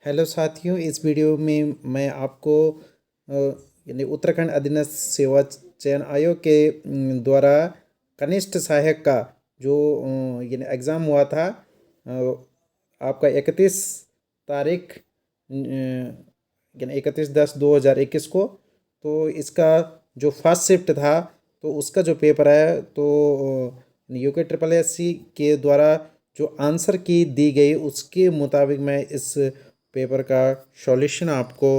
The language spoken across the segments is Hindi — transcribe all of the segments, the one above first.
हेलो साथियों, इस वीडियो में मैं आपको यानी उत्तराखंड अधीनस्थ सेवा चयन आयोग के द्वारा कनिष्ठ सहायक का जो यानी एग्ज़ाम हुआ था आपका 31 तारीख यानी 31/10/2021 को। तो इसका जो फर्स्ट शिफ्ट था तो उसका जो पेपर है तो यूके ट्रिपल एस सी के द्वारा जो आंसर की दी गई उसके मुताबिक मैं इस पेपर का सॉल्यूशन आपको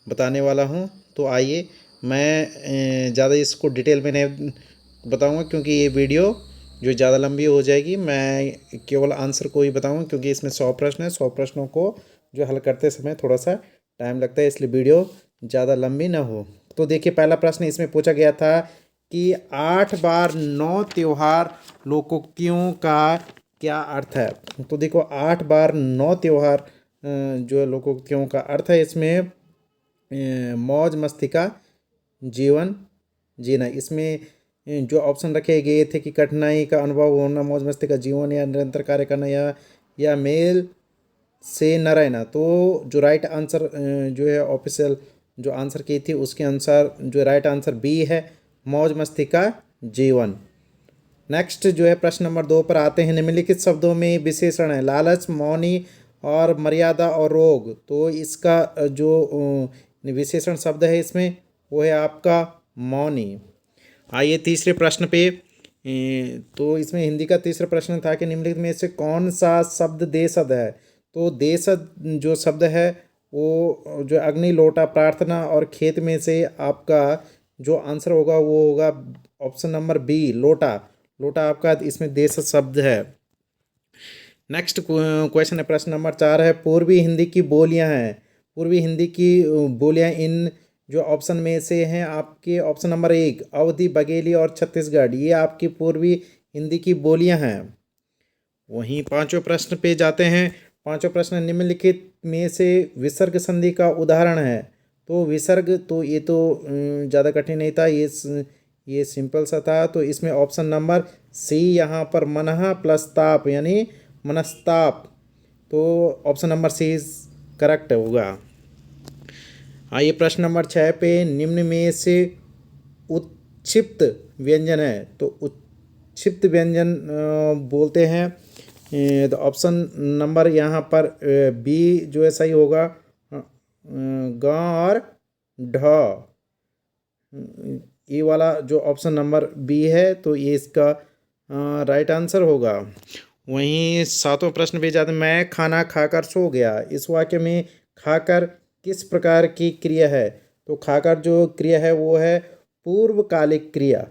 बताने वाला हूँ। तो आइए, मैं ज़्यादा इसको डिटेल में नहीं बताऊँगा क्योंकि ये वीडियो जो ज़्यादा लंबी हो जाएगी। मैं केवल आंसर को ही बताऊँगा क्योंकि इसमें 100 प्रश्न है। 100 प्रश्नों को जो हल करते समय थोड़ा सा टाइम लगता है, इसलिए वीडियो ज़्यादा लंबी ना हो। तो देखिए, पहला प्रश्न इसमें पूछा गया था कि 8 बार 9 त्योहार लोकोक्तियों का क्या अर्थ है। तो देखो, 8 बार 9 त्योहार जो लोकोक्तियों का अर्थ है इसमें मौज मस्ती का जीवन जीना। इसमें जो ऑप्शन रखे गए थे कि कठिनाई का अनुभव होना, मौज मस्ती का जीवन, या निरंतर कार्य करना, या मेल से न रहना। तो जो राइट आंसर जो है ऑफिशियल जो आंसर की थी उसके अनुसार जो राइट आंसर बी है, मौज मस्ती का जीवन। नेक्स्ट जो है प्रश्न नंबर 2 पर आते हैं। निम्नलिखित शब्दों में विशेषण है लालच, मौनी और मर्यादा और रोग। तो इसका जो विशेषण शब्द है इसमें वो है आपका मौनी। आइए तीसरे प्रश्न पे। तो इसमें हिंदी का तीसरा प्रश्न था कि निम्नलिखित में से कौन सा शब्द देशद है। तो देशद जो शब्द है वो जो अग्नि, लोटा, प्रार्थना और खेत में से आपका जो आंसर होगा वो होगा ऑप्शन नंबर बी, लोटा। लोटा आपका इसमें देशद शब्द है। नेक्स्ट क्वेश्चन है, प्रश्न नंबर 4 है, पूर्वी हिंदी की बोलियां हैं। पूर्वी हिंदी की बोलियां इन जो ऑप्शन में से हैं आपके ऑप्शन नंबर 1 अवधी, बघेली और छत्तीसगढ़, ये आपकी पूर्वी हिंदी की बोलियां हैं। वहीं पांचवें प्रश्न पे जाते हैं। पांचवें प्रश्न, निम्नलिखित में से विसर्ग संधि का उदाहरण है। तो विसर्ग, तो ये तो ज़्यादा कठिन नहीं था, ये सिंपल सा था। तो इसमें ऑप्शन नंबर सी यहाँ पर मनः प्लस ताप यानी मनस्ताप। तो ऑप्शन नंबर सी करेक्ट होगा। आइए प्रश्न नंबर 6 पे, निम्न में से उत्क्षिप्त व्यंजन है। तो उत्क्षिप्त व्यंजन बोलते हैं। तो ऑप्शन नंबर यहाँ पर बी जो है सही होगा, ग और ढ। ये वाला जो ऑप्शन नंबर बी है तो ये इसका राइट आंसर होगा। वहीं सातवां प्रश्न भी जाते, मैं खाना खाकर सो गया। इस वाक्य में खाकर किस प्रकार की क्रिया है। तो खाकर जो क्रिया है वो है पूर्वकालिक क्रिया।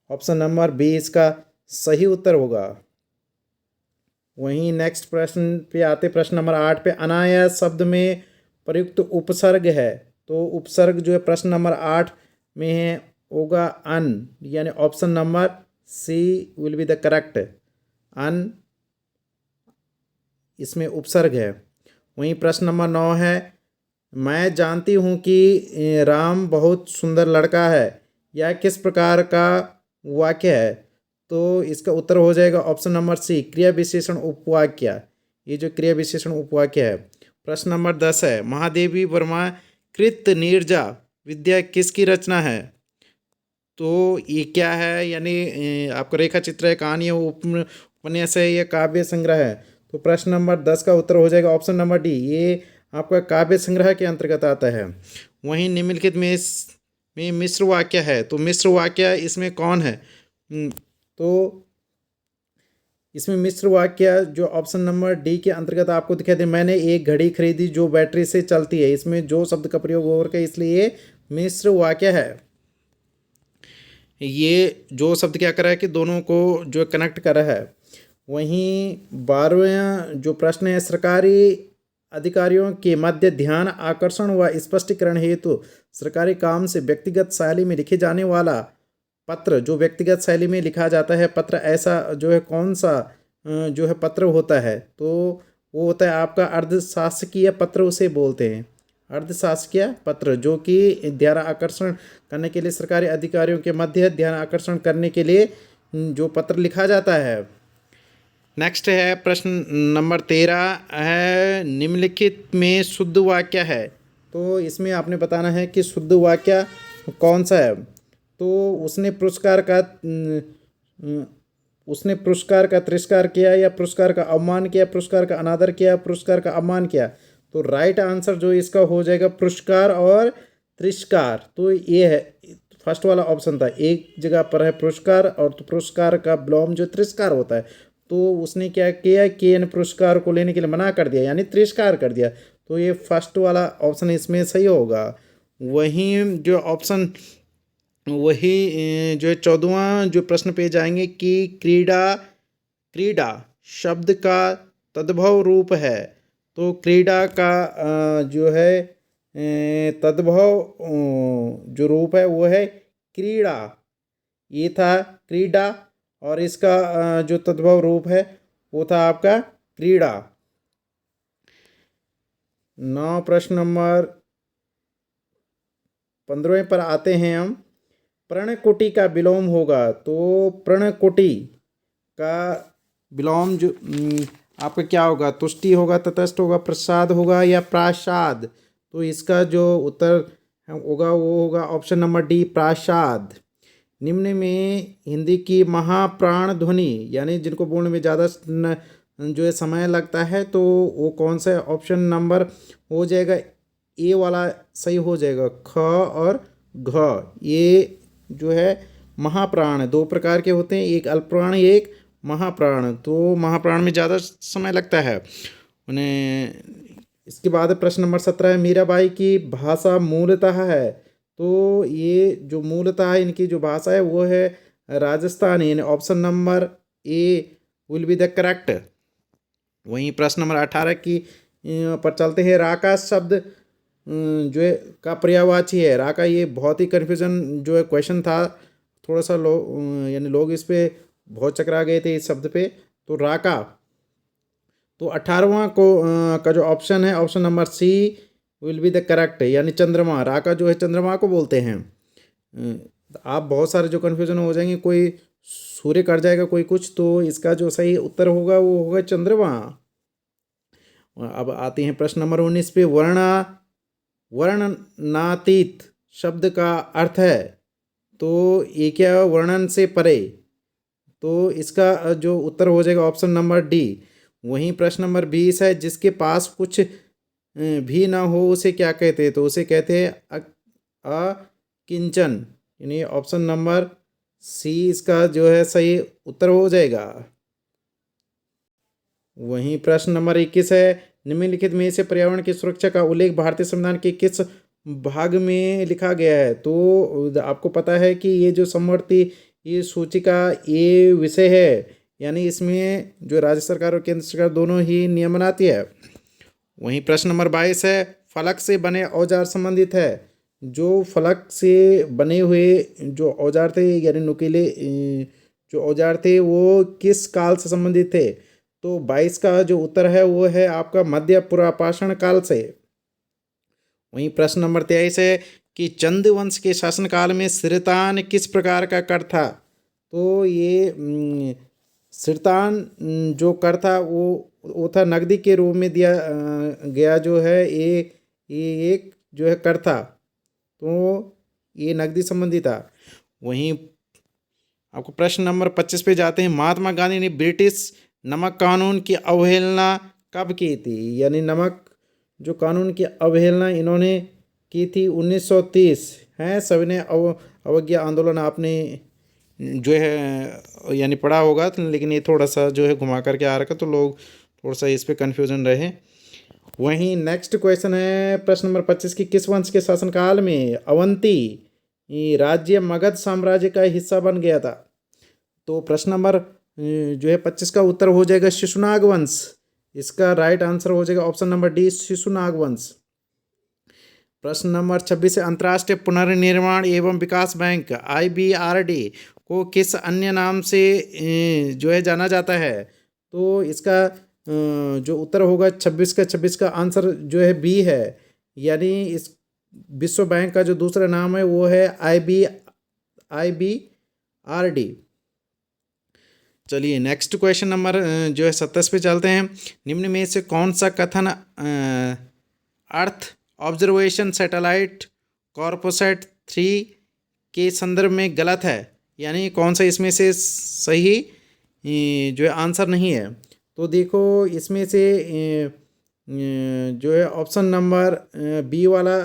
ऑप्शन नंबर बी इसका सही उत्तर होगा। वहीं नेक्स्ट प्रश्न पे आते, प्रश्न नंबर 8 पे, अनायास शब्द में प्रयुक्त उपसर्ग है। तो उपसर्ग जो है प्रश्न नंबर 8 में है होगा अन, यानी option number C will be the correct. अन इसमें उपसर्ग है। वहीं प्रश्न नंबर 9 है, मैं जानती हूँ कि राम बहुत सुंदर लड़का है, यह किस प्रकार का वाक्य है। तो इसका उत्तर हो जाएगा ऑप्शन नंबर सी, क्रिया विशेषण उपवाक्य। ये जो क्रिया विशेषण उपवाक्य है। प्रश्न नंबर 10 है, महादेवी वर्मा कृत नीरजा विद्या किसकी रचना है। तो ये क्या है, यानी आपका रेखा चित्र है, कहानी है, उपन्यास है या काव्य संग्रह है। तो प्रश्न नंबर 10 का उत्तर हो जाएगा ऑप्शन नंबर डी, ये आपका काव्य संग्रह के अंतर्गत आता है। वहीं निम्नलिखित में मिश्र वाक्य है। तो मिश्र वाक्य इसमें कौन है। तो इसमें मिश्र वाक्य जो ऑप्शन नंबर डी के अंतर्गत आपको दिखाई दे, मैंने एक घड़ी खरीदी जो बैटरी से चलती है। इसमें जो शब्द का प्रयोग हो रहा है इसलिए मिश्र वाक्य है। ये जो शब्द क्या कर रहा है कि दोनों को जो कनेक्ट कर रहा है। वहीं 12वां जो प्रश्न है, सरकारी अधिकारियों के मध्य ध्यान आकर्षण व स्पष्टीकरण हेतु सरकारी काम से व्यक्तिगत शैली में लिखे जाने वाला पत्र, जो व्यक्तिगत शैली में लिखा जाता है पत्र, ऐसा जो है कौन सा जो है पत्र होता है। तो वो होता है आपका अर्धशासकीय पत्र उसे बोलते हैं। अर्धशासकीय पत्र जो कि ध्यान आकर्षण करने के लिए सरकारी अधिकारियों के मध्य ध्यान आकर्षण करने के लिए जो पत्र लिखा जाता है नेक्स्ट है प्रश्न नंबर 13 है, निम्नलिखित में शुद्ध वाक्य है। तो इसमें आपने बताना है कि शुद्ध वाक्य कौन सा है। तो उसने पुरस्कार का तिरस्कार किया, या पुरस्कार का अवमान किया, पुरस्कार का अनादर किया, पुरस्कार का अपमान किया। तो राइट आंसर जो इसका हो जाएगा पुरस्कार और तिरस्कार। तो ये है, फर्स्ट वाला ऑप्शन था। एक जगह पर है पुरस्कार, और तो पुरस्कार का विलोम जो तिरस्कार होता है, तो उसने क्या किया कि इन पुरस्कार को लेने के लिए मना कर दिया, यानी तिरस्कार कर दिया। तो ये फर्स्ट वाला ऑप्शन इसमें सही होगा। वहीं जो ऑप्शन वही जो 14वां जो प्रश्न पे जाएंगे कि क्रीड़ा क्रीड़ा शब्द का तद्भव रूप है। तो क्रीड़ा का जो है तद्भव जो रूप है वो है क्रीड़ा। ये था क्रीड़ा, और इसका जो तद्भव रूप है वो था आपका क्रीड़ा। 9 प्रश्न नंबर 15 पर आते हैं हम। प्रणकुटी का विलोम होगा। तो प्रणकुटी का विलोम जो आपका क्या होगा? तुष्टि होगा, तटस्थ होगा, प्रसाद होगा, या प्रासाद। तो इसका जो उत्तर होगा वो होगा ऑप्शन नंबर डी, प्रासाद। निम्न में हिंदी की महाप्राण ध्वनि, यानी जिनको बोलने में ज़्यादा जो है समय लगता है, तो वो कौन सा ऑप्शन नंबर हो जाएगा? ए वाला सही हो जाएगा, ख और घ। ये जो है महाप्राण दो प्रकार के होते हैं, एक अल्पप्राण एक महाप्राण। तो महाप्राण में ज़्यादा समय लगता है उन्हें। इसके बाद प्रश्न नंबर 17 है, मीराबाई की भाषा मूलतः है। तो ये जो मूलतः है इनकी जो भाषा है वो है राजस्थानी, यानी option number A will be the correct. वहीं प्रश्न नंबर 18 की पर चलते हैं। राका शब्द जो है का पर्यायवाची है। राका, ये बहुत ही कन्फ्यूजन जो है क्वेश्चन था, थोड़ा सा यानी लोग इस पे बहुत चकरा गए थे इस शब्द पे। तो राका, तो 18वां को का जो ऑप्शन है option number C will be the correct, यानी चंद्रमा। राका जो है चंद्रमा को बोलते हैं। आप बहुत सारे जो कन्फ्यूजन हो जाएंगे, कोई सूर्य कर जाएगा कोई कुछ, तो इसका जो सही उत्तर होगा वो होगा चंद्रमा। अब आते हैं प्रश्न नंबर 19 पे। वर्णनातीत शब्द का अर्थ है। तो ये क्या, वर्णन से परे। तो इसका जो उत्तर हो जाएगा ऑप्शन नंबर डी। वहीं प्रश्न नंबर 20 है, जिसके पास कुछ भी ना हो उसे क्या कहते हैं? तो उसे कहते हैं अकिंचन, यानी ऑप्शन नंबर सी इसका जो है सही उत्तर हो जाएगा। वहीं प्रश्न नंबर 21 है, निम्नलिखित में से पर्यावरण की सुरक्षा का उल्लेख भारतीय संविधान के किस भाग में लिखा गया है? तो आपको पता है कि ये जो समवर्ती ये सूची का ये विषय है, यानी इसमें जो राज्य सरकार और केंद्र सरकार दोनों ही नियम बनाती है। वहीं प्रश्न नंबर 22 है, फलक से बने औजार संबंधित है। जो फलक से बने हुए जो औजार थे, यानी नुकीले जो औजार थे, वो किस काल से संबंधित थे? तो 22 का जो उत्तर है वो है आपका मध्य पुरापाषाण काल से। वहीं प्रश्न नंबर 23 है कि चंद वंश के शासनकाल में सिरतान किस प्रकार का कर था? तो ये सिरतान जो कर था वो था नकदी के रूप में दिया गया जो है ये एक जो है कर था। तो ये नकदी संबंधी था। वहीं आपको प्रश्न नंबर 25 पे जाते हैं। महात्मा गांधी ने ब्रिटिश नमक कानून की अवहेलना कब की थी? यानी नमक जो कानून की अवहेलना इन्होंने की थी 1930 है। सभी ने अवज्ञा आंदोलन आपने जो है यानी पढ़ा होगा, लेकिन ये थोड़ा सा जो है घुमा करके आ रखा, तो लोग थोड़ा सा इस पे कन्फ्यूजन रहे। वहीं नेक्स्ट क्वेश्चन है प्रश्न नंबर 25 की किस वंश के शासनकाल में अवंती राज्य मगध साम्राज्य का हिस्सा बन गया था? तो प्रश्न नंबर जो है 25 का उत्तर हो जाएगा शिशुनाग वंश। इसका राइट आंसर हो जाएगा ऑप्शन नंबर डी, शिशुनाग वंश। प्रश्न नंबर 26 है, अंतर्राष्ट्रीय पुनर्निर्माण एवं विकास बैंक IBRD को किस अन्य नाम से जो है जाना जाता है? तो इसका जो उत्तर होगा 26 का आंसर जो है बी है, यानी इस विश्व बैंक का जो दूसरा नाम है वो है IBRD। चलिए नेक्स्ट क्वेश्चन नंबर जो है 27 पे चलते हैं। निम्न में से कौन सा कथन अर्थ ऑब्जर्वेशन सैटेलाइट कॉर्पोसैट 3 के संदर्भ में गलत है, यानी कौन सा इसमें से सही जो है आंसर नहीं है। तो देखो इसमें से जो है ऑप्शन नंबर बी वाला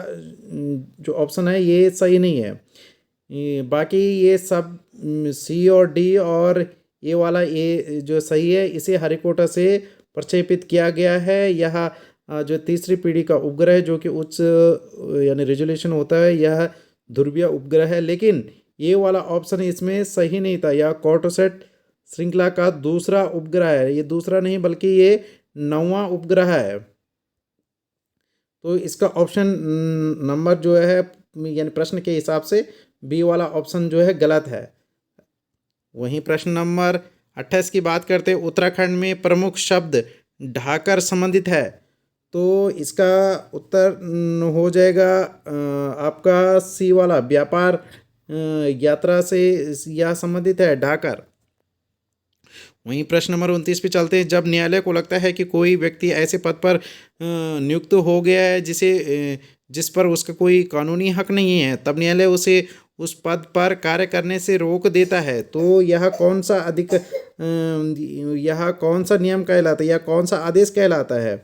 जो ऑप्शन है ये सही नहीं है। बाकी ये सब सी और डी और ये वाला ए जो सही है, इसे हरिकोटा से प्रक्षेपित किया गया है। यह जो तीसरी पीढ़ी का उपग्रह जो कि उच्च यानी रेजोल्यूशन होता है, यह ध्रुवीय उपग्रह है। लेकिन ये वाला ऑप्शन इसमें सही नहीं था। यह कॉर्टोसैट श्रृंखला का दूसरा उपग्रह है। ये दूसरा नहीं बल्कि ये 9वां उपग्रह है। तो इसका ऑप्शन नंबर जो है यानी प्रश्न के हिसाब से बी वाला ऑप्शन जो है गलत है। वहीं प्रश्न नंबर 28 की बात करते हैं। उत्तराखंड में प्रमुख शब्द ढाकर संबंधित है, तो इसका उत्तर हो जाएगा आपका सी वाला, व्यापार यात्रा से यह संबंधित है ढाकर। वहीं प्रश्न नंबर 29 पे चलते हैं। जब न्यायालय को लगता है कि कोई व्यक्ति ऐसे पद पर नियुक्त हो गया है जिस पर उसका कोई कानूनी हक नहीं है, तब न्यायालय उसे उस पद पर कार्य करने से रोक देता है। तो यह कौन सा नियम कहलाता है, यह कौन सा आदेश कहलाता है?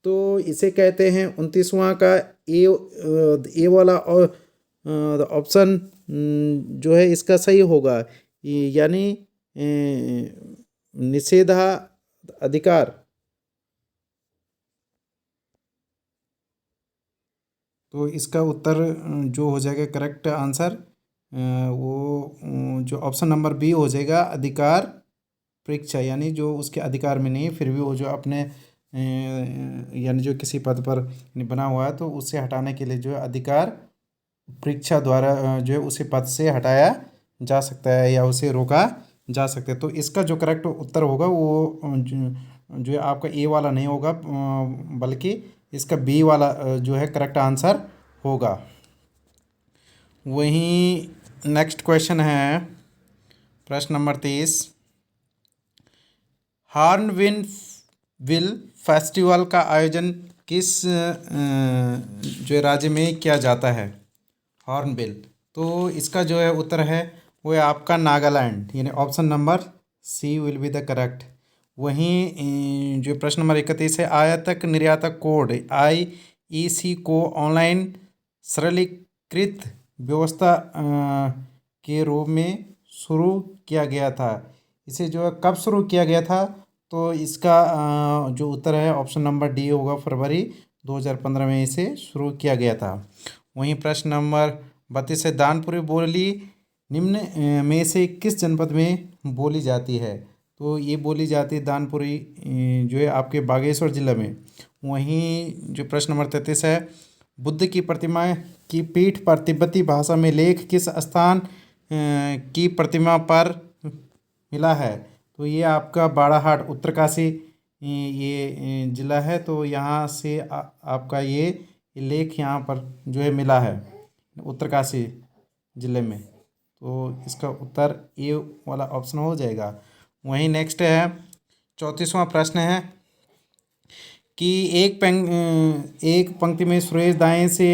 तो इसे कहते हैं 29वां का ए वाला ऑप्शन जो है इसका सही होगा, यानी निषेधाधिकार। तो इसका उत्तर जो हो जाएगा करेक्ट आंसर वो जो ऑप्शन नंबर बी हो जाएगा, अधिकार परीक्षा, यानी जो उसके अधिकार में नहीं फिर भी वो जो अपने यानी जो किसी पद पर बना हुआ है तो उससे हटाने के लिए जो है अधिकार परीक्षा द्वारा जो है उसे पद से हटाया जा सकता है या उसे रोका जा सकता है। तो इसका जो करेक्ट उत्तर होगा वो जो है आपका ए वाला नहीं होगा, बल्कि इसका बी वाला जो है करेक्ट आंसर होगा। वहीं नेक्स्ट क्वेश्चन है प्रश्न नंबर 30। हॉर्नबिल फेस्टिवल का आयोजन किस जो राज्य में किया जाता है? हॉर्नबिल, तो इसका जो है उत्तर है वो है आपका नागालैंड, यानी option number C will be the correct. वहीं जो प्रश्न नंबर 31 है। आयातक निर्यातक कोड IEC को ऑनलाइन सरलीकृत व्यवस्था के रूप में शुरू किया गया था। इसे जो है कब शुरू किया गया था? तो इसका जो उत्तर है ऑप्शन नंबर डी होगा, फरवरी 2015 में इसे शुरू किया गया था। वहीं प्रश्न नंबर 32 है। दानपुरी बोली निम्न में से किस जनपद में बोली जाती है? तो ये बोली जाती है दानपुरी जो है आपके बागेश्वर जिला में। वहीं जो प्रश्न नंबर 33 है। बुद्ध की प्रतिमा की पीठ पर तिब्बती भाषा में लेख किस स्थान की प्रतिमा पर मिला है? तो ये आपका बाड़ाहाट उत्तरकाशी ये जिला है। तो यहाँ से आपका ये लेख यहाँ पर जो है मिला है उत्तरकाशी जिले में। तो इसका उत्तर ए वाला ऑप्शन हो जाएगा। वहीं नेक्स्ट है 34वां प्रश्न है कि एक पंक्ति में सुरेश दाएं से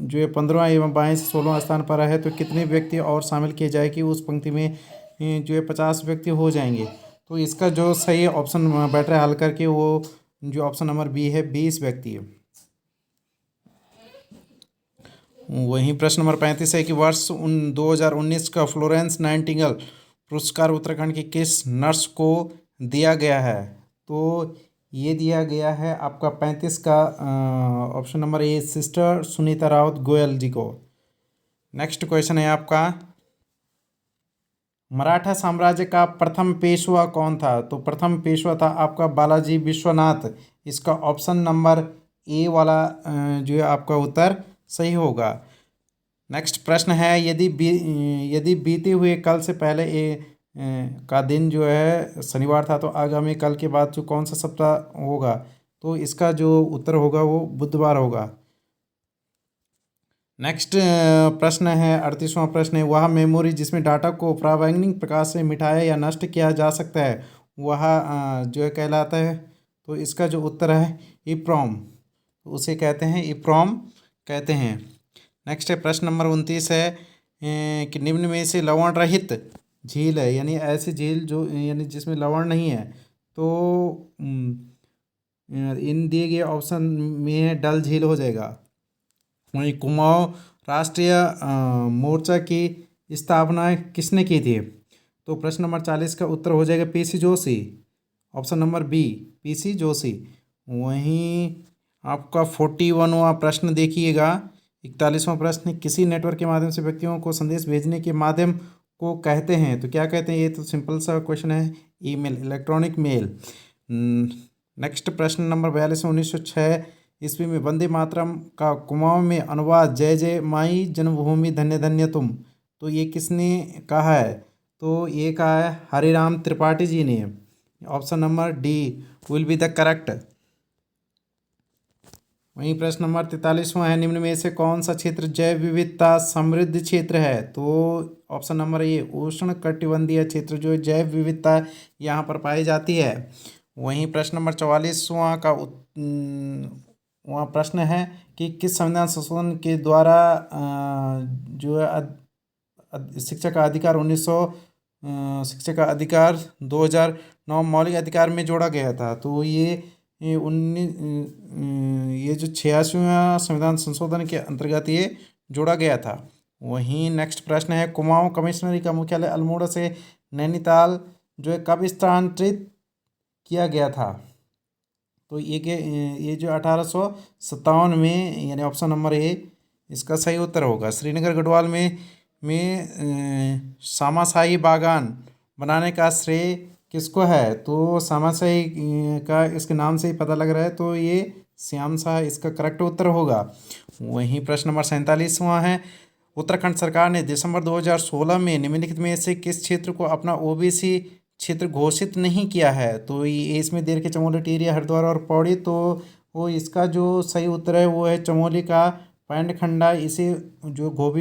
जो है 15वां एवं बाएं से 16वां स्थान पर है, तो कितने व्यक्ति और शामिल किए जाए कि उस पंक्ति में जो है 50 व्यक्ति हो जाएंगे? तो इसका जो सही ऑप्शन बैठ रहा है हल करके वो जो ऑप्शन नंबर बी है, 20 व्यक्ति है। वहीं प्रश्न नंबर 35 है कि वर्ष 2019 का फ्लोरेंस नाइटिंगेल पुरस्कार उत्तराखंड की किस नर्स को दिया गया है? तो ये दिया गया है आपका 35 का option number A, sister Sunita Raut Goyal ji को। नेक्स्ट क्वेश्चन है आपका, मराठा साम्राज्य का प्रथम पेशवा कौन था? तो प्रथम पेशवा था आपका बालाजी विश्वनाथ। इसका ऑप्शन नंबर ए वाला जो है आपका उत्तर सही होगा। नेक्स्ट प्रश्न है, यदि बीते हुए कल से पहले का दिन जो है शनिवार था, तो आगामी कल के बाद जो कौन सा सप्ताह होगा? तो इसका जो उत्तर होगा वो बुधवार होगा। नेक्स्ट प्रश्न है 38वां प्रश्न है, वह मेमोरी जिसमें डाटा को पराबैंगनी प्रकाश से मिटाया या नष्ट किया जा सकता है वह जो है कहलाता है। तो इसका जो उत्तर है ईप्रोम, उसे कहते हैं ईप्रोम कहते हैं। नेक्स्ट है प्रश्न नंबर 29 है कि निम्न में से लवण रहित झील है, यानी ऐसी झील जो यानी जिसमें लवण नहीं है। तो इन दिए गए ऑप्शन में डल झील हो जाएगा। वहीं कुमाऊं राष्ट्रीय मोर्चा की स्थापना किसने की थी? तो प्रश्न नंबर 40 का उत्तर हो जाएगा PC Joshi, option number B PC Joshi. वहीं आपका 41वां प्रश्न देखिएगा, 41वां प्रश्न, किसी नेटवर्क के माध्यम से व्यक्तियों को संदेश भेजने के माध्यम को कहते हैं, तो क्या कहते हैं? ये तो सिंपल सा क्वेश्चन है, ईमेल, इलेक्ट्रॉनिक मेल। नेक्स्ट प्रश्न नंबर 42 1906 ईस्वी में वंदे मातरम का कुमाऊं में अनुवाद जय जय माई जन्मभूमि धन्य धन्य तुम, तो ये किसने कहा है? तो ये कहा है हरिराम त्रिपाठी जी ने, option number D will be the correct. वहीं प्रश्न नंबर 43वां है, निम्न में से कौन सा क्षेत्र जैव विविधता समृद्ध क्षेत्र है? तो ऑप्शन नंबर ए उष्ण कटिबंधीय क्षेत्र जो जैव विविधता यहाँ पर पाई जाती है। वहीं प्रश्न नंबर 44वां का वहाँ प्रश्न है कि किस संविधान संशोधन के द्वारा जो है शिक्षा का अधिकार 1900 शिक्षा का अधिकार 2009 मौलिक अधिकार में जोड़ा गया था। तो ये जो 86वां संविधान संशोधन के अंतर्गत ये जोड़ा गया था। वहीं नेक्स्ट प्रश्न है, कुमाऊं कमिश्नरी का मुख्यालय अल्मोड़ा से नैनीताल जो है कब स्थानांतरित किया गया था? तो ये जो 1857 में, यानी ऑप्शन नंबर ए इसका सही उत्तर होगा। श्रीनगर गढ़वाल में सामाशाही बागान बनाने का श्रेय किसको है? तो सामाशाही का इसके नाम से ही पता लग रहा है, तो ये श्याम शाह इसका करेक्ट उत्तर होगा। वहीं प्रश्न नंबर 47वां है, उत्तराखंड सरकार ने दिसंबर 2016 में निम्नलिखित में से किस क्षेत्र को अपना ओबीसी क्षेत्र घोषित नहीं किया है? तो ये इसमें देर के चमोली, टिहरी, हरिद्वार और पौड़ी, तो वो इसका जो सही उत्तर है वो है चमोली का पैंडखंडा। इसे जो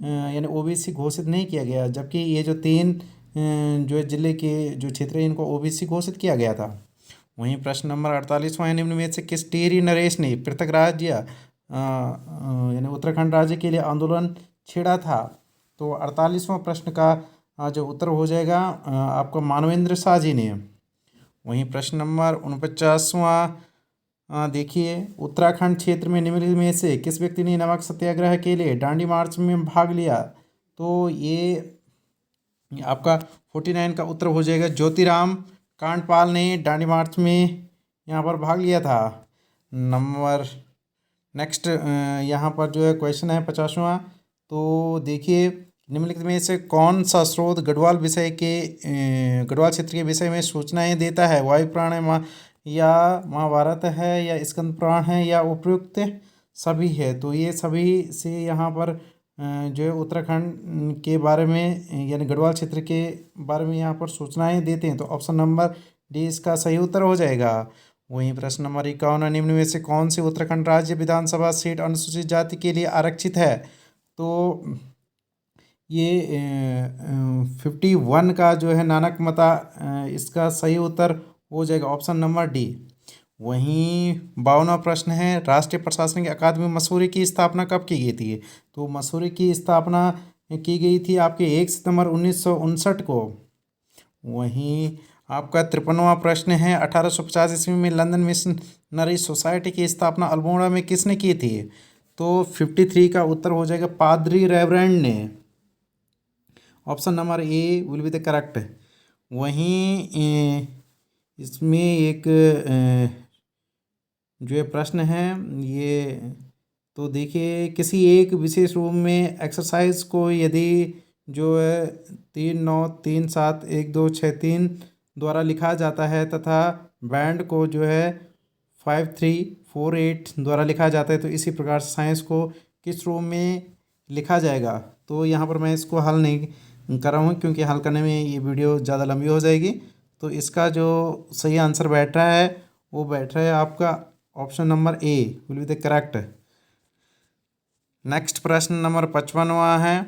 यानी ओबीसी घोषित नहीं किया गया, जबकि ये जो 3 जो जिले के जो क्षेत्र है इनको ओबीसी घोषित किया गया था। वहीं प्रश्न नंबर 48वां है, निम्न में से किस टिहरी नरेश ने पृथक राज्य यानी उत्तराखंड राज्य के लिए आंदोलन छेड़ा था? तो 48वां प्रश्न का जो उत्तर हो जाएगा आपका मानवेंद्र शाह जी ने। वहीं प्रश्न नंबर 49वां देखिए, उत्तराखंड क्षेत्र में निम्नलिखित में से किस व्यक्ति ने नमक सत्याग्रह के लिए दांडी मार्च में भाग लिया? तो ये आपका 49 का उत्तर हो जाएगा ज्योतिराम कांडपाल ने दांडी मार्च में यहाँ पर भाग लिया था। नेक्स्ट यहाँ पर जो है क्वेश्चन है 50वां, तो देखिए निम्नलिखित में से कौन सा स्रोत गढ़वाल गढ़वाल क्षेत्र के विषय में सूचनाएं देता है? वायु पुराण है या महाभारत है या स्कंद पुराण है या उपयुक्त सभी है? तो ये सभी से यहाँ पर जो है उत्तराखंड के बारे में यानी गढ़वाल क्षेत्र के बारे में यहाँ पर सूचनाएं देते हैं, तो ऑप्शन नंबर डी इसका सही उत्तर हो जाएगा। वहीं प्रश्न नंबर 51, निम्न में से कौन सी उत्तराखंड राज्य विधानसभा सीट अनुसूचित जाति के लिए आरक्षित है? तो ये 51 का जो है नानक मता इसका सही उत्तर हो जाएगा, ऑप्शन नंबर डी। वहीं 52वां प्रश्न है, राष्ट्रीय प्रशासनिक अकादमी मसूरी की स्थापना कब की गई थी? तो मसूरी की स्थापना की गई थी आपके 1 सितंबर 1959 को। वहीं आपका 53वां प्रश्न है, 1850 ईस्वी में लंदन मिशनरी सोसाइटी की स्थापना अल्मोड़ा में किसने की थी? तो 53 का उत्तर हो जाएगा पादरी रेवरेंड ने, option number A will be the correct. वहीं इसमें एक जो ये प्रश्न है ये, तो देखिए किसी एक विशेष रूम में एक्सरसाइज को यदि जो है 3 9 3 7 1 2 6 3 द्वारा लिखा जाता है तथा बैंड को जो है 5 3 4 8 द्वारा लिखा जाता है, तो इसी प्रकार से साइंस को किस रूम में लिखा जाएगा? तो यहाँ पर मैं इसको हल नहीं कर रहा हूँ क्योंकि हल करने में ये वीडियो ज़्यादा लंबी हो जाएगी। तो इसका जो सही आंसर बैठ रहा है वो बैठ रहा है आपका option number A will be the correct. Next प्रश्न नंबर 55वां है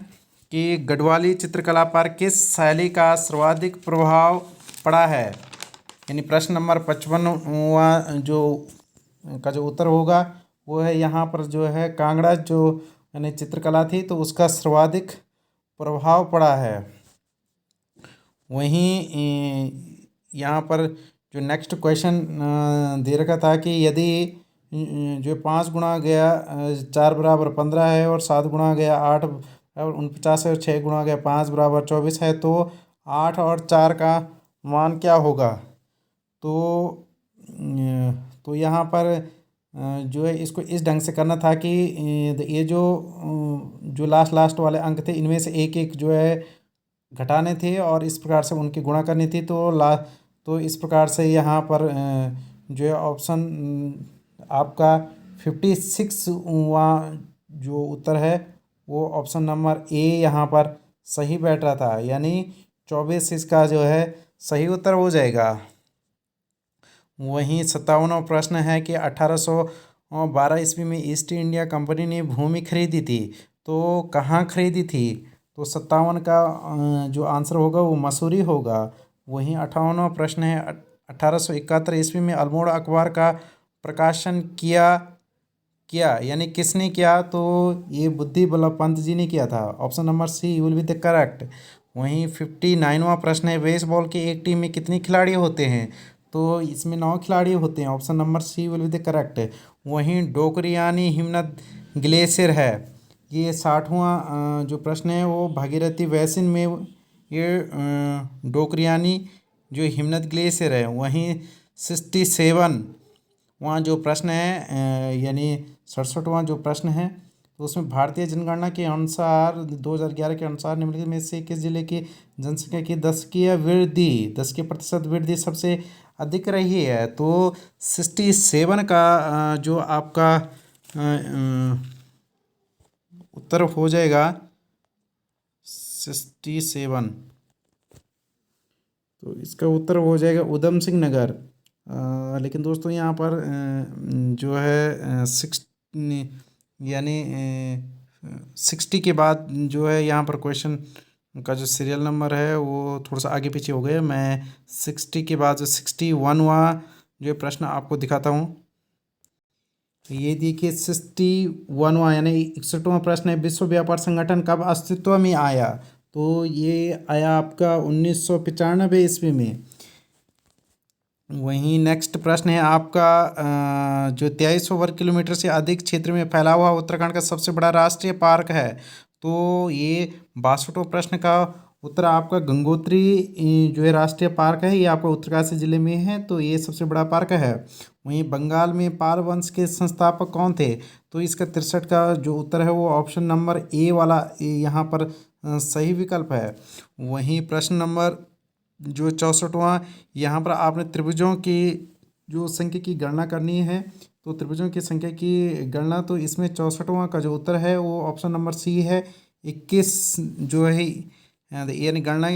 कि गढ़वाली चित्रकला पर किस शैली का सर्वाधिक प्रभाव पड़ा है। यानी प्रश्न नंबर 55वां जो उत्तर होगा वो है यहाँ पर जो है कांगड़ा जो यानी चित्रकला थी तो उसका सर्वाधिक प्रभाव पड़ा है। वहीं यहाँ पर जो नेक्स्ट क्वेश्चन दे रखा था कि यदि जो 5 गुणा गया 4 बराबर 15 है और 7 गुणा गया 8 बराबर 49 है और 6 गुणा गया 5 बराबर 24 है तो 8 और 4 का मान क्या होगा। तो यहाँ पर जो है इसको इस ढंग से करना था कि ये जो लास्ट वाले अंक थे इनमें से एक एक जो है घटाने थे और इस प्रकार से उनकी गुणा करनी थी। तो इस प्रकार से यहाँ पर जो है ऑप्शन आपका 56वां जो उत्तर है वो ऑप्शन नंबर ए यहाँ पर सही बैठ रहा था, यानी 24 इसका जो है सही उत्तर हो जाएगा। वहीं 57वां प्रश्न है कि 1812 ईस्वी में ईस्ट इंडिया कंपनी ने भूमि खरीदी थी तो कहाँ खरीदी थी। तो 57 का जो आंसर होगा वो मसूरी होगा। वहीं 58वां प्रश्न है 1871 ईस्वी में अल्मोड़ा अखबार का प्रकाशन किया यानी किसने किया। तो ये बुद्धि बल्लभ पंत जी ने किया था। Option number C will be the correct. वहीं 59वां प्रश्न है बेसबॉल की एक टीम में कितने खिलाड़ी होते हैं। तो इसमें 9 खिलाड़ी होते हैं। Option number C will be the correct. वहीं डोकरियानी हिमनद ग्लेशियर है ये 60वां जो प्रश्न है वो भागीरथी बेसिन में ये डोकरियानी जो हिमनद ग्लेशियर है। वहीं 67 वहाँ जो प्रश्न है यानी 67वां जो प्रश्न है तो उसमें भारतीय जनगणना के अनुसार 2011 के अनुसार निम्नलिखित में से किस जिले की जनसंख्या की 10% वृद्धि सबसे अधिक रही है। तो 67 का जो आपका उत्तर हो जाएगा 67। तो इसका उत्तर हो जाएगा उधम सिंह नगर। लेकिन दोस्तों यहाँ पर जो है 60 के बाद जो है यहाँ पर क्वेश्चन का जो सीरियल नंबर है वो थोड़ा सा आगे पीछे हो गया। मैं 60 के बाद जो 61वां जो प्रश्न आपको दिखाता हूँ। ये देखिए 61वां यानी 61वां प्रश्न है विश्व व्यापार संगठन कब अस्तित्व में आया। तो ये आया आपका 1995 ईस्वी में। वहीं नेक्स्ट प्रश्न है आपका जो 2300 वर्ग किलोमीटर से अधिक क्षेत्र में फैला हुआ उत्तराखंड का सबसे बड़ा राष्ट्रीय पार्क है। तो ये 62वां प्रश्न का उत्तर आपका गंगोत्री जो है राष्ट्रीय पार्क है ये आपका उत्तरकाशी जिले में है। तो ये सबसे बड़ा पार्क है। वहीं बंगाल में पाल वंश के संस्थापक कौन थे। तो इसका 63 का जो उत्तर है वो ऑप्शन नंबर ए वाला यहाँ पर सही विकल्प है। वहीं प्रश्न नंबर जो 64वां यहाँ पर आपने त्रिभुजों की जो संख्या की गणना करनी है। तो त्रिभुजों की संख्या की गणना तो इसमें 64वां का जो उत्तर है वो ऑप्शन नंबर सी है। 21 जो है यानी गणना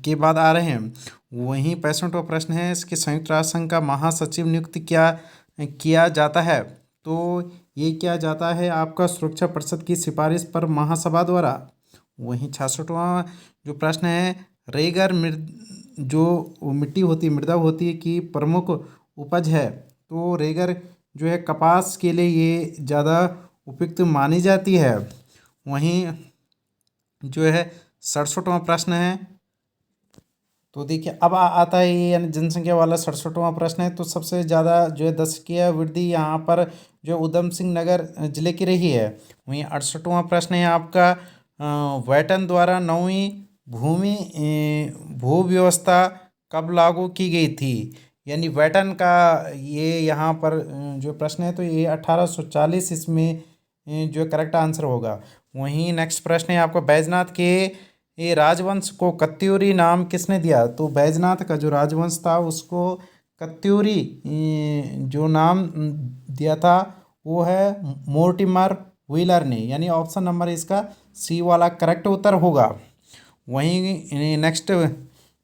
के बाद आ रहे हैं। वहीं 65वां प्रश्न है इसके संयुक्त राष्ट्र संघ का महासचिव नियुक्त किया जाता है। तो ये किया जाता है आपका सुरक्षा परिषद की सिफारिश पर महासभा द्वारा। वहीं 66वां जो प्रश्न है रेगर जो मिट्टी होती है मृदा होती है कि प्रमुख उपज है। तो रेगर जो है कपास के लिए ये ज़्यादा उपयुक्त मानी जाती है। वहीं जो है 67वां प्रश्न है तो देखिए अब आता है ये यानी जनसंख्या वाला 67वां प्रश्न है। तो सबसे ज़्यादा जो है दशकीय वृद्धि यहाँ पर जो उधम सिंह नगर जिले की रही है। वहीं 68वां प्रश्न है आपका वेटन द्वारा 9वीं भू व्यवस्था कब लागू की गई थी। यानी वेटन का ये यहाँ पर जो प्रश्न है तो ये 1840 इसमें जो करेक्ट आंसर होगा। वहीं नेक्स्ट प्रश्न है आपको बैजनाथ के ये राजवंश को कत्यूरी नाम किसने दिया। तो बैजनाथ का जो राजवंश था उसको कत्यूरी जो नाम दिया था वो है मोर्टिमर व्हीलर ने। यानी ऑप्शन नंबर इसका सी वाला करेक्ट उत्तर होगा। वहीं नेक्स्ट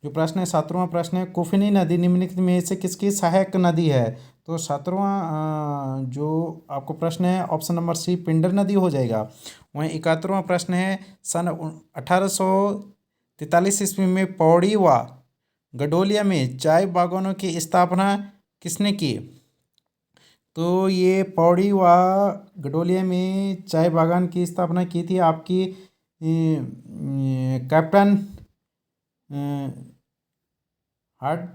जो प्रश्न है 17वां प्रश्न है कुफिनी नदी निम्नलिखित में से किसकी सहायक नदी है। तो तो 17वां जो आपको प्रश्न है ऑप्शन नंबर सी पिंडर नदी हो जाएगा। वहीं 71वां प्रश्न है सन 1843 ईस्वी में पौड़ी व गडोलिया में चाय बागानों की स्थापना किसने की? तो ये पौड़ी व गडोलिया में चाय बागान की स्थापना की थी आपकी कैप्टन हार्ड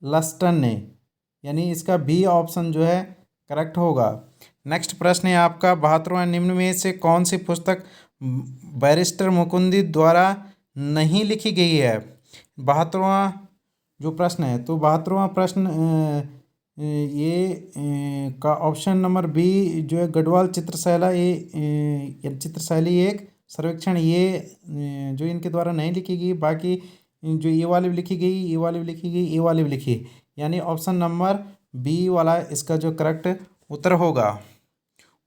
लस्टन ने, यानी इसका बी ऑप्शन जो है करेक्ट होगा। नेक्स्ट प्रश्न है आपका 72वां निम्न में से कौन सी पुस्तक बैरिस्टर मुकुंदी द्वारा नहीं लिखी गई है? 72वां जो प्रश्न है, तो 72वां प्रश्न का ऑप्शन नंबर बी जो है गढ़वाल चित्रशैला ये चित्रशैली एक सर्वेक्षण, ये जो इनके द्वारा नहीं लिखी गई, बाकी जो ये वाली भी लिखी गई, ये वाली भी लिखी गई, ये वाली भी लिखी, यानी ऑप्शन नंबर बी वाला इसका जो करेक्ट उत्तर होगा।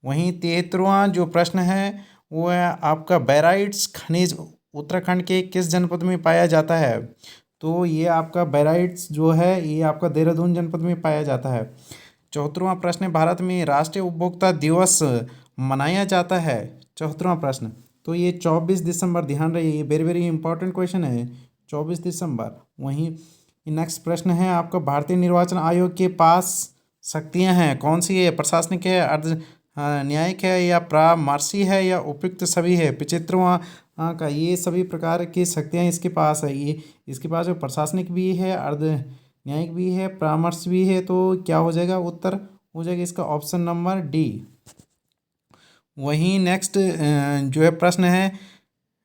वहीं 73वां जो प्रश्न है वो है आपका बैराइट्स खनिज उत्तराखंड के किस जनपद में पाया जाता है? तो ये आपका बैराइट्स जो है ये आपका देहरादून जनपद में पाया जाता है। 74वां प्रश्न है भारत में राष्ट्रीय उपभोक्ता दिवस मनाया जाता है? 74वां प्रश्न, तो ये 24 दिसंबर, ध्यान रहे, ये वेरी वेरी इंपॉर्टेंट क्वेश्चन है, 24 दिसंबर। वहीं नेक्स्ट प्रश्न है आपका भारतीय निर्वाचन आयोग के पास शक्तियां हैं कौन सी है? प्रशासनिक है, अर्ध न्यायिक है, या परामर्शी है, या उपयुक्त सभी है? 75वां का ये सभी प्रकार की शक्तियां इसके पास है। ये इसके पास जो प्रशासनिक भी है, अर्ध न्यायिक भी है, परामर्श भी है, तो क्या हो जाएगा? उत्तर हो जाएगा इसका ऑप्शन नंबर डी। वहीं नेक्स्ट जो है प्रश्न है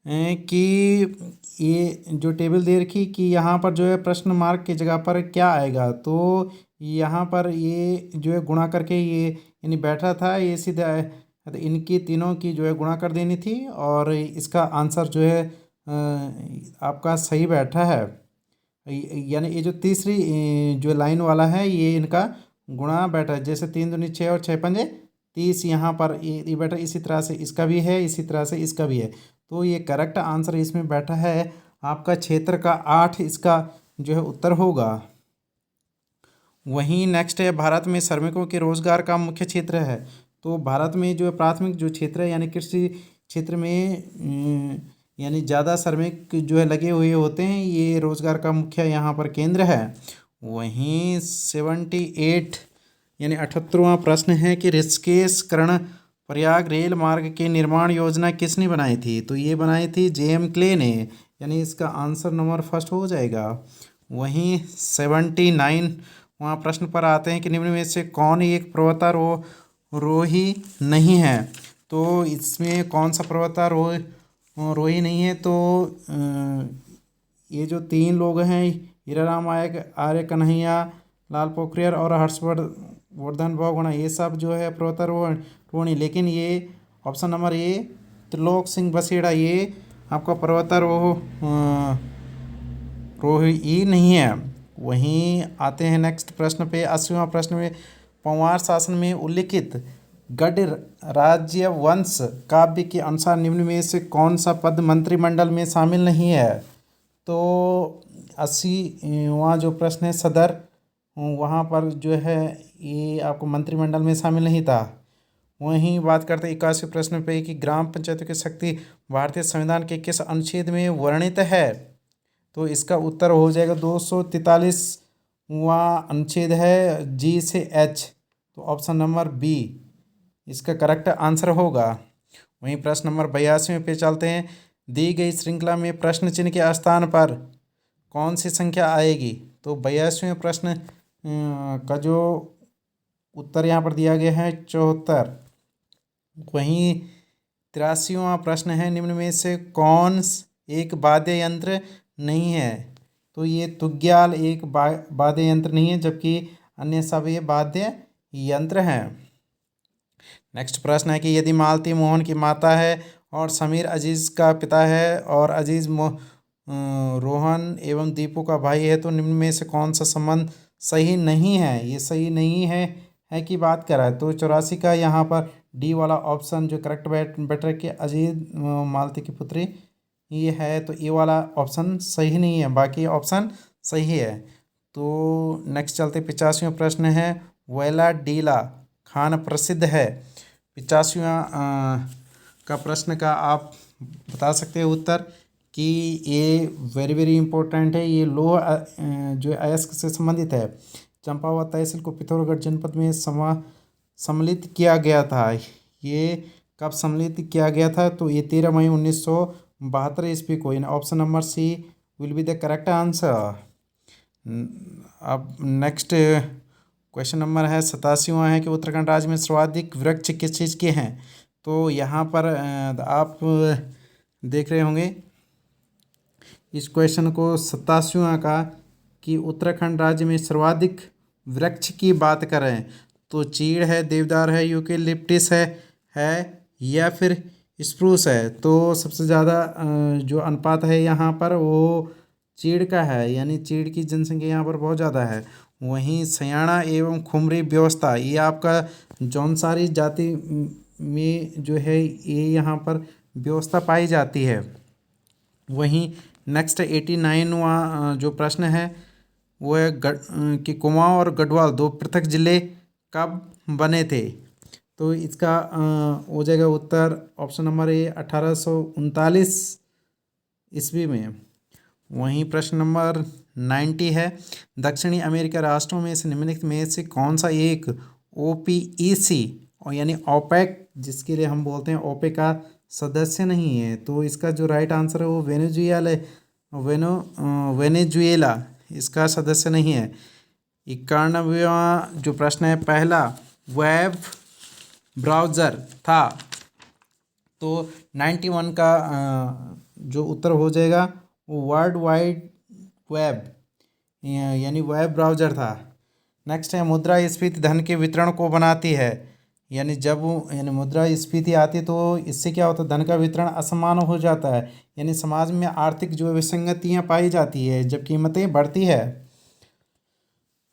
कि ये जो टेबल दे रखी कि यहाँ पर जो है प्रश्न मार्क की जगह पर क्या आएगा? तो यहाँ पर ये जो है गुणा करके ये यानी बैठा था, ये सीधा तो इनकी तीनों की जो है गुणा कर देनी थी, और इसका आंसर जो है आपका सही बैठा है। यानी ये जो तीसरी जो लाइन वाला है ये इनका गुणा बैठा है, जैसे 3 दूनी 6 और 6 पंजे 30, यहाँ पर ये बैठा, इसी तरह से इसका भी है, इसी तरह से इसका भी है, तो ये करेक्ट आंसर इसमें बैठा है आपका क्षेत्र का 8 इसका जो है उत्तर होगा। वहीं नेक्स्ट है भारत में श्रमिकों के रोजगार का मुख्य क्षेत्र है? तो भारत में जो है प्राथमिक जो क्षेत्र है यानी कृषि क्षेत्र में यानी ज़्यादा श्रमिक जो है लगे हुए होते हैं, ये रोजगार का मुख्य यहाँ पर केंद्र है। वहीं 78 यानी 78वां प्रश्न है कि ऋषिकेश कर्ण प्रयाग रेल मार्ग की निर्माण योजना किसने बनाई थी? तो ये बनाई थी JM क्ले ने, यानी इसका आंसर नंबर फर्स्ट हो जाएगा। वहीं 79 वहाँ प्रश्न पर आते हैं कि निम्न में से कौन एक पर्वतारोही नहीं है? तो इसमें कौन सा पर्वतारोही नहीं है? तो ये जो 3 लोग हैं हीराराम आर्य कन्हैया लाल पोखरियार और हर्षवर्धन बहुगुणा, ये सब जो है पर्वतारोही, लेकिन ये option number A Trilok Singh Baseda ये आपका पर्वतारोही नहीं है। वहीं आते हैं नेक्स्ट प्रश्न पे, 80वां प्रश्न में पंवार शासन में उल्लिखित गढ़ राजवंश काव्य के अनुसार निम्न में से कौन सा पद मंत्रिमंडल में शामिल नहीं है? तो 80वां जो प्रश्न है सदर, वहाँ पर जो है ये आपको मंत्रिमंडल में शामिल नहीं था। वहीं बात करते हैं 81वें प्रश्न पे कि ग्राम पंचायतों की शक्ति भारतीय संविधान के किस अनुच्छेद में वर्णित है? तो इसका उत्तर हो जाएगा 243वां अनुच्छेद है G से H, तो ऑप्शन नंबर बी इसका करेक्ट आंसर होगा। वहीं प्रश्न नंबर 82 पे चलते हैं, दी गई श्रृंखला में प्रश्न चिन्ह के स्थान पर कौन सी संख्या आएगी? तो 82वें प्रश्न का जो उत्तर यहाँ पर दिया गया है 74। वहीं 83वां प्रश्न है निम्न में से कौन एक वाद्य यंत्र नहीं है? तो ये तुग्याल एक वाद्य यंत्र नहीं है, जबकि अन्य सब ये वाद्य यंत्र हैं। नेक्स्ट प्रश्न है कि यदि मालती मोहन की माता है और समीर अजीज़ का पिता है और अजीज़ रोहन एवं दीपू का भाई है, तो निम्न में से कौन सा संबंध सही नहीं है? ये सही नहीं है कि बात कर रहा है, तो 84 का यहाँ पर डी वाला ऑप्शन जो करेक्ट बेटर के अजीज मालती की पुत्री ये है, तो ये वाला ऑप्शन सही नहीं है, बाकी ऑप्शन सही है। तो नेक्स्ट चलते 85वां प्रश्न है वेलाडीला खान प्रसिद्ध है? 85वां का प्रश्न का आप बता सकते हैं उत्तर कि ये वेरी वेरी इंपॉर्टेंट है। ये लोह जो अयस्क से संबंधित है। चंपावत तहसील को पिथौरागढ़ जनपद में सम्मिलित किया गया था। ये कब सम्मिलित किया गया था? तो ये 13 मई 1972 ईस्वी को। In option number C will be the correct answer. अब नेक्स्ट क्वेश्चन नंबर है 87वां है कि उत्तराखंड राज्य में सर्वाधिक वृक्ष किस चीज़ के हैं? तो यहाँ पर आप देख रहे होंगे इस क्वेश्चन को 87वां का कि उत्तराखंड राज्य में सर्वाधिक वृक्ष की बात करें तो चीड़ है, देवदार है, यूकेलिप्टिस है या फिर स्प्रूस है। तो सबसे ज़्यादा जो अनुपात है यहाँ पर वो चीड़ का है, यानी चीड़ की जनसंख्या यहाँ पर बहुत ज़्यादा है। वहीं सयाना एवं खुमरी व्यवस्था ये आपका जौनसारी जाति में जो है ये यहाँ पर व्यवस्था पाई जाती है। वहीं नेक्स्ट 89वां जो प्रश्न है वो है कि कुमाऊं और गढ़वाल दो पृथक जिले कब बने थे? तो इसका हो जाएगा उत्तर ऑप्शन नंबर ए 1839 ईस्वी में। वहीं प्रश्न नंबर 90 है दक्षिणी अमेरिका राष्ट्रों में से निम्नलिखित में से कौन सा एक ओपीईसी और यानी ओपेक जिसके लिए हम बोलते हैं ओपेक का सदस्य नहीं है? तो इसका जो राइट आंसर है वो वेनेजुएला इसका सदस्य नहीं है। 91वां जो प्रश्न है पहला वेब ब्राउज़र था? तो 91 का जो उत्तर हो जाएगा वो वर्ल्ड वाइड वेब यानी वेब ब्राउज़र था। नेक्स्ट है मुद्रास्फीति धन के वितरण को बनाती है? यानी जब मुद्रास्फीति आती है तो इससे क्या होता है धन का वितरण असमान हो जाता है, यानी समाज में आर्थिक जो विसंगतियाँ पाई जाती है जब कीमतें बढ़ती है।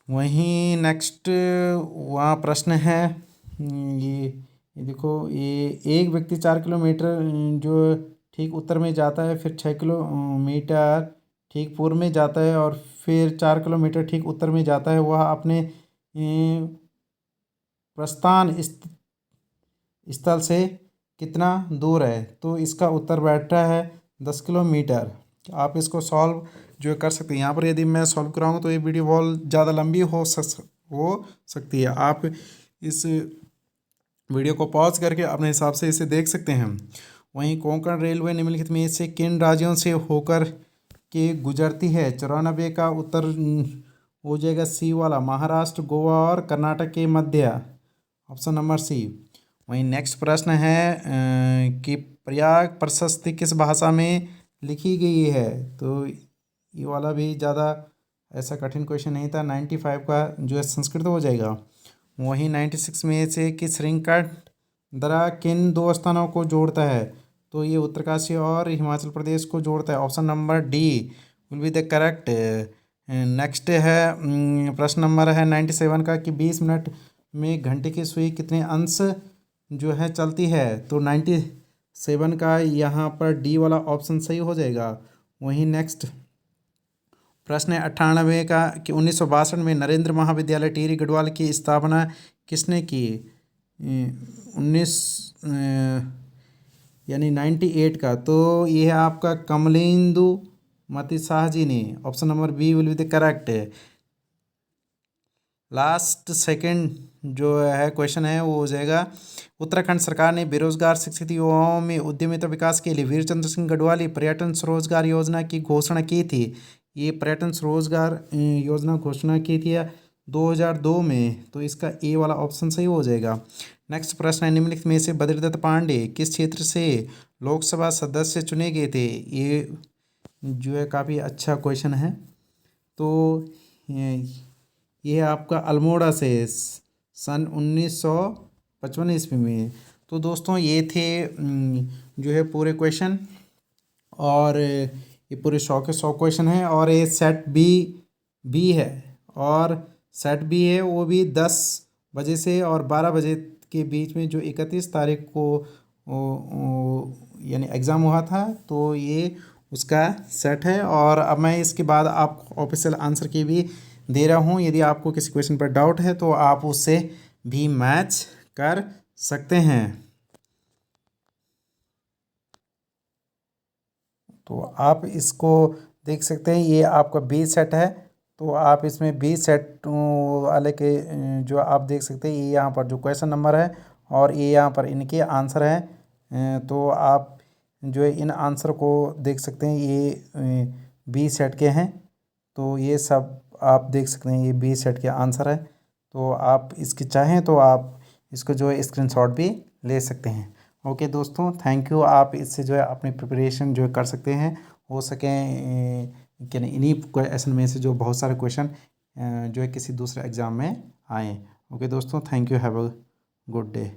वहीं नेक्स्ट वहाँ प्रश्न है ये देखो ये एक व्यक्ति 4 किलोमीटर जो ठीक उत्तर में जाता है, फिर 6 किलोमीटर ठीक पूर्व में जाता है और फिर 4 किलोमीटर ठीक उत्तर में जाता है, वह अपने प्रस्थान स्थल से कितना दूर है? तो इसका उत्तर बैठता है 10 किलोमीटर। आप इसको सॉल्व जो कर सकते हैं। यहाँ पर यदि मैं सॉल्व कराऊंगा तो ये वीडियो बहुत ज़्यादा लंबी हो सकती है। आप इस वीडियो को पॉज करके अपने हिसाब से इसे देख सकते हैं। वहीं कोंकण रेलवे निम्नलिखित में से किन राज्यों से होकर के गुजरती है? 94 का उत्तर हो जाएगा सी वाला, महाराष्ट्र, गोवा और कर्नाटक के मध्य, ऑप्शन नंबर सी। वहीं नेक्स्ट प्रश्न है कि प्रयाग प्रशस्ति किस भाषा में लिखी गई है? तो ये वाला भी ज़्यादा ऐसा कठिन क्वेश्चन नहीं था। 95 का जो है संस्कृत हो जाएगा। वहीं 96 में से कि श्रींगकाट दर्रा किन दो स्थानों को जोड़ता है? तो ये उत्तरकाशी और हिमाचल प्रदेश को जोड़ता है, option number D will be the correct. Next है प्रश्न नंबर है 97 का कि 20 मिनट में घंटे की सुई कितने अंश जो है चलती है? तो 97 का यहाँ पर डी वाला ऑप्शन सही हो जाएगा। वहीं नेक्स्ट प्रश्न है 98 का कि 1962 में नरेंद्र महाविद्यालय टिहरी गढ़वाल की स्थापना किसने की? 98 का। तो ये है आपका कमलेंदु मति शाह जी ने, option number B will be the correct. Last second जो है क्वेश्चन है वो हो जाएगा उत्तराखंड सरकार ने बेरोजगार शिक्षित युवाओं में उद्यमिता विकास के लिए वीरचंद्र सिंह गढ़वाली पर्यटन स्वरोजगार योजना की घोषणा की थी। ये पर्यटन स्वरोजगार योजना घोषणा की थी 2002 में, तो इसका ए वाला ऑप्शन सही हो जाएगा। नेक्स्ट प्रश्न है निम्नलिखित में से बद्रीदत्त पांडे किस क्षेत्र से लोकसभा सदस्य चुने गए थे? ये जो है काफ़ी अच्छा क्वेश्चन है। तो ये आपका अल्मोड़ा से सन 1955 ईस्वी में। तो दोस्तों ये थे जो है पूरे क्वेश्चन, और ये पूरे 100 के 100 क्वेश्चन है, और ये सेट भी है, और सेट भी है वो भी 10 बजे से और 12 बजे के बीच में, जो 31 तारीख को यानी एग्ज़ाम हुआ था। तो ये उसका सेट है, और अब मैं इसके बाद आपको ऑफिशियल आंसर की भी दे रहा हूँ। यदि आपको किसी क्वेश्चन पर डाउट है तो आप उससे भी मैच कर सकते हैं। तो आप इसको देख सकते हैं, ये आपका बी सेट है। तो आप इसमें बी सेट वाले के जो आप देख सकते हैं, ये यहाँ पर जो क्वेश्चन नंबर है और ये यहाँ पर इनके आंसर हैं। तो आप जो है इन आंसर को देख सकते हैं, ये बी सेट के हैं। तो ये सब आप देख सकते हैं, ये बी सेट के आंसर है। तो आप इसकी चाहें तो आप इसको जो है स्क्रीनशॉट भी ले सकते हैं। ओके दोस्तों, थैंक यू। आप इससे जो है अपनी प्रिपरेशन जो है कर सकते हैं। हो सके कि इन्हीं क्वेश्चन में से जो बहुत सारे क्वेश्चन जो है किसी दूसरे एग्ज़ाम में आए। ओके दोस्तों, thank you, have a good day.